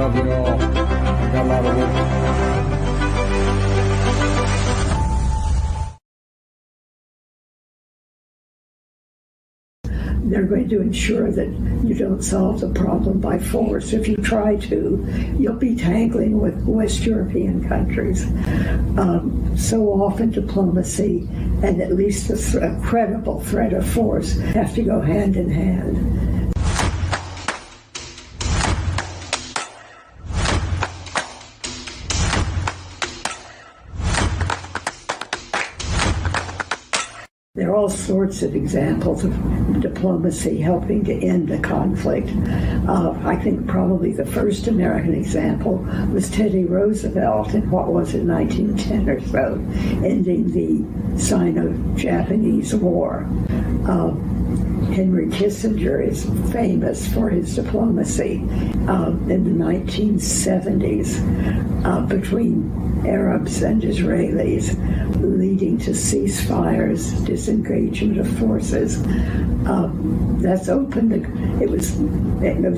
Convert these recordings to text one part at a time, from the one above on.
Love you all. I got a lot of work. They're going to ensure that you don't solve the problem by force. If you try to, you'll be tangling with West European countries. So often diplomacy and at least a credible threat of force have to go hand in hand. There are all sorts of examples of diplomacy helping to end a conflict. I think probably the first American example was Teddy Roosevelt in what was it, 1910 or so, ending the Sino-Japanese War. Henry Kissinger is famous for his diplomacy in the 1970s between Arabs and Israelis, leading to ceasefires, disengagement of forces. That's opened. It was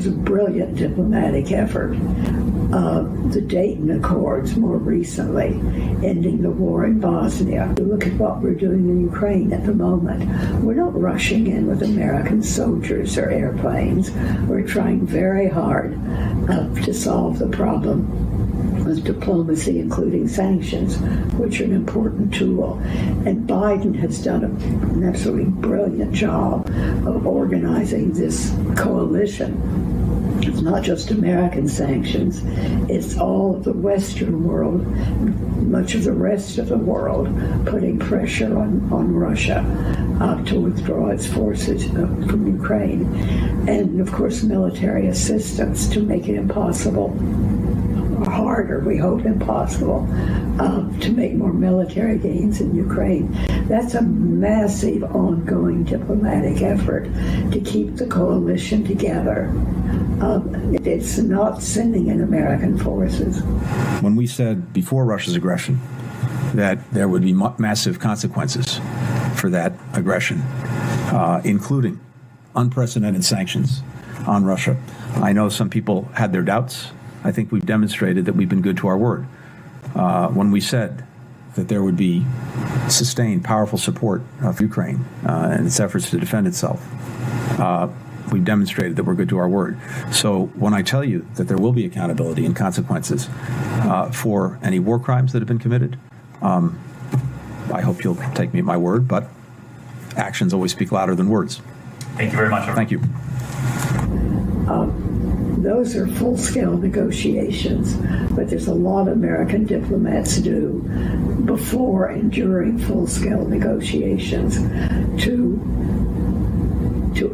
a brilliant diplomatic effort. The Dayton Accords, more recently, ending the war in Bosnia. Look at what we're doing in Ukraine at the moment. We're not rushing in with American soldiers or airplanes. We're trying very hard to solve the problem with diplomacy, including sanctions, which are an important tool. And Biden has done an absolutely brilliant job of organizing this coalition. It's not just American sanctions, it's all of the Western world, much of the rest of the world, putting pressure on Russia to withdraw its forces from Ukraine. And, of course, military assistance to make it impossible, or harder, we hope impossible, to make more military gains in Ukraine. That's a massive ongoing diplomatic effort to keep the coalition together. It's not sending in American forces. When we said before Russia's aggression that there would be massive consequences for that aggression, including unprecedented sanctions on Russia, I know some people had their doubts. I think we've demonstrated that we've been good to our word. When we said that there would be sustained, powerful support of Ukraine and its efforts to defend itself, we've demonstrated that we're good to our word. So when I tell you that there will be accountability and consequences for any war crimes that have been committed, I hope you'll take me at my word, but actions always speak louder than words. Thank you very much. Thank you. Those are full-scale negotiations, but there's a lot American diplomats do before and during full-scale negotiations to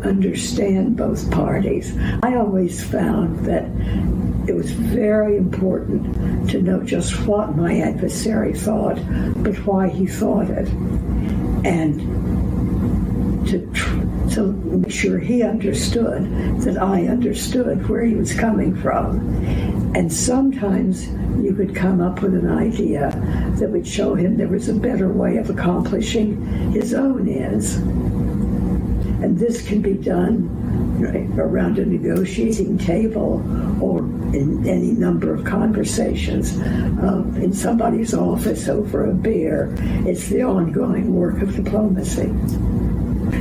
understand both parties. I always found that it was very important to know just what my adversary thought, but why he thought it, and to make sure he understood that I understood where he was coming from. And sometimes you could come up with an idea that would show him there was a better way of accomplishing his own ends. And this can be done around a negotiating table or in any number of conversations in somebody's office over a beer. It's the ongoing work of diplomacy.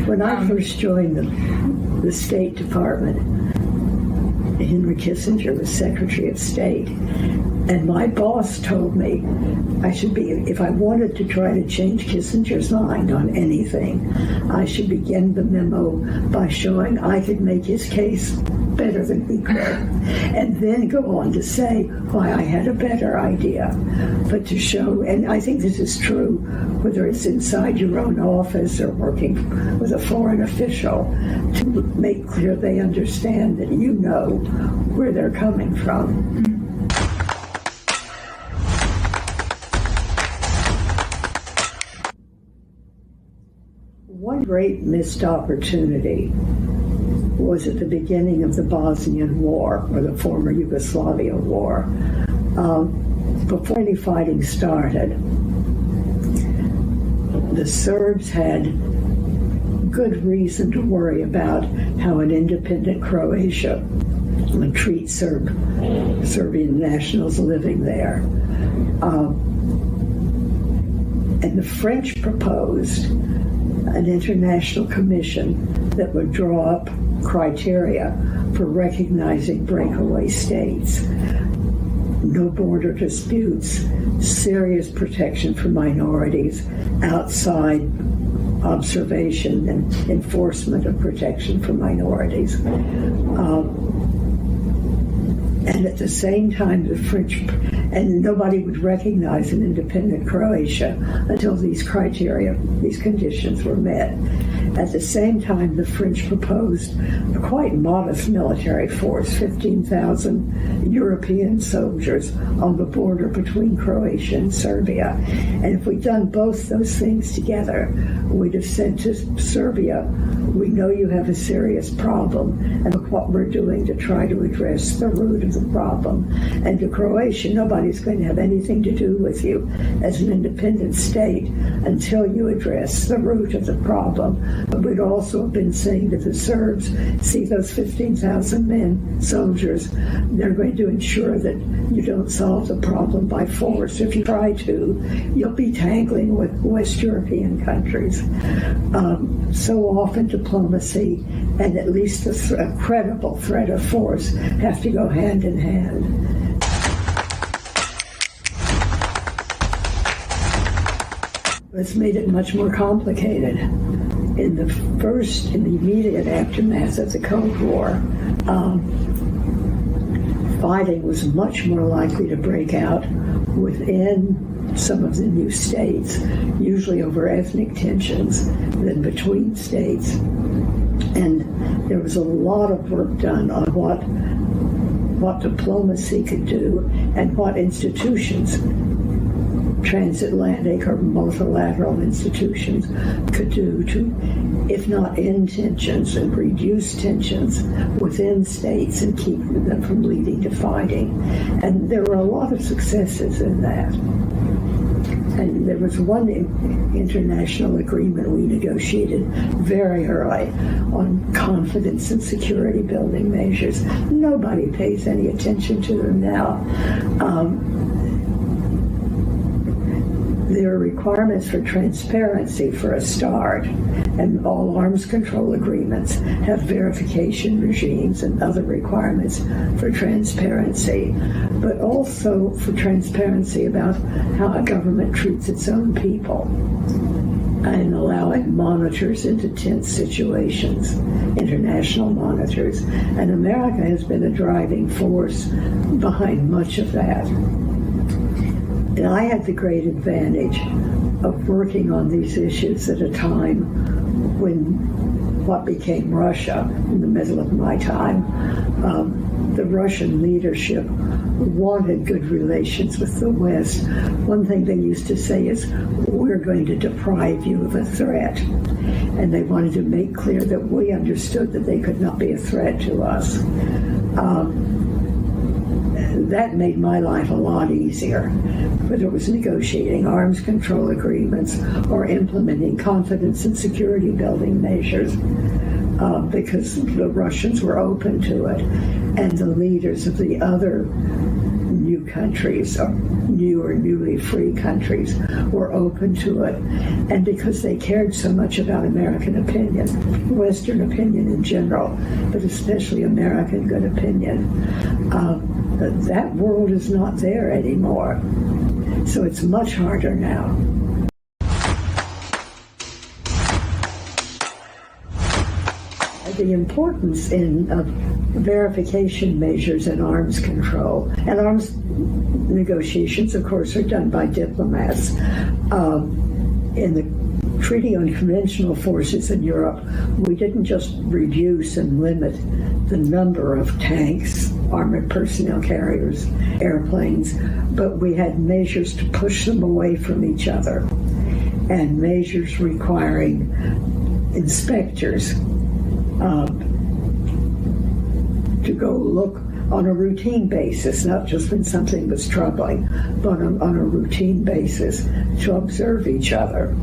When I first joined the State Department, Henry Kissinger was Secretary of State, and my boss told me I should be, if I wanted to try to change Kissinger's mind on anything, I should begin the memo by showing I could make his case better than he could, and then go on to say why I had a better idea. But to show, and I think this is true, whether it's inside your own office or working with a foreign official, to make clear they understand that you know where they're coming from. One great missed opportunity was at the beginning of the Bosnian War, or the former Yugoslavia War. Before any fighting started, the Serbs had good reason to worry about how an independent Croatia and treat Serbian nationals living there. And the French proposed an international commission that would draw up criteria for recognizing breakaway states. No border disputes, serious protection for minorities, outside observation and enforcement of protection for minorities. And at the same time, the French, and nobody would recognize an independent Croatia until these criteria, these conditions were met. At the same time, the French proposed a quite modest military force, 15,000 European soldiers on the border between Croatia and Serbia. And if we'd done both those things together, we'd have said to Serbia, we know you have a serious problem, and look what we're doing to try to address the root of the problem. And to Croatia, nobody's going to have anything to do with you as an independent state until you address the root of the problem. But we'd also have been saying to the Serbs, see those 15,000 men, soldiers, they're going to ensure that you don't solve the problem by force. If you try to, you'll be tangling with West European countries. So often diplomacy and at least a credible threat of force have to go hand in hand. It's made it much more complicated. In the immediate aftermath of the Cold War, fighting was much more likely to break out within some of the new states, usually over ethnic tensions, than between states. And there was a lot of work done on what diplomacy could do and what institutions, transatlantic or multilateral institutions, could do to, if not end tensions, and reduce tensions within states and keep them from leading to fighting. And there were a lot of successes in that. And there was one international agreement we negotiated very early on confidence and security building measures. Nobody pays any attention to them now. There are requirements for transparency for a start, and all arms control agreements have verification regimes and other requirements for transparency, but also for transparency about how a government treats its own people and allowing monitors into tense situations, international monitors. And America has been a driving force behind much of that. And I had the great advantage of working on these issues at a time when what became Russia, in the middle of my time, the Russian leadership wanted good relations with the West. One thing they used to say is, we're going to deprive you of a threat. And they wanted to make clear that we understood that they could not be a threat to us. That made my life a lot easier, whether it was negotiating arms control agreements or implementing confidence and security building measures, because the Russians were open to it, and the leaders of the other new countries, or new or newly free countries, were open to it, and because they cared so much about American opinion, Western opinion in general, but especially American good opinion. That world is not there anymore. So it's much harder now. The importance of verification measures and arms control, and arms negotiations, of course, are done by diplomats. In the Treaty on Conventional Forces in Europe, we didn't just reduce and limit the number of tanks, armored personnel carriers, airplanes, but we had measures to push them away from each other, and measures requiring inspectors to go look on a routine basis, not just when something was troubling, but on a routine basis to observe each other.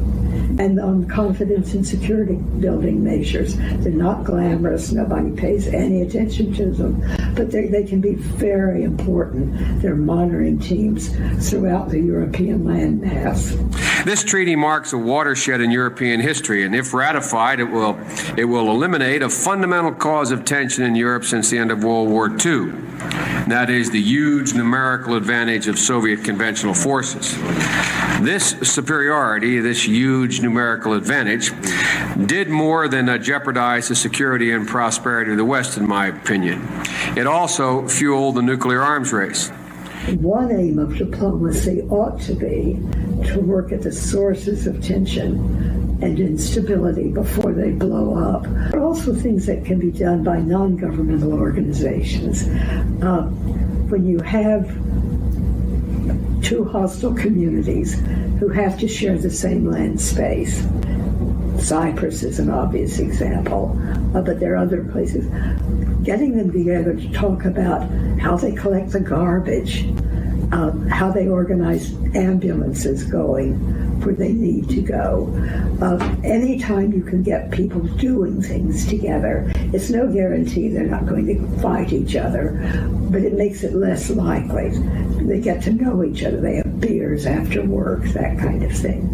and on confidence and security building measures. They're not glamorous. Nobody pays any attention to them, but they can be very important. They're monitoring teams throughout the European landmass. This treaty marks a watershed in European history, and if ratified, it will eliminate a fundamental cause of tension in Europe since the end of World War II. And that is the huge numerical advantage of Soviet conventional forces. This superiority, this huge numerical advantage, did more than jeopardize the security and prosperity of the West, in my opinion. It also fueled the nuclear arms race. One aim of diplomacy ought to be to work at the sources of tension and instability before they blow up. There are also things that can be done by non-governmental organizations. When you have two hostile communities who have to share the same land space, Cyprus is an obvious example, but there are other places. Getting them together to talk about how they collect the garbage, how they organize ambulances going where they need to go. Anytime you can get people doing things together, it's no guarantee they're not going to fight each other, but it makes it less likely. They get to know each other. They have beers after work, that kind of thing.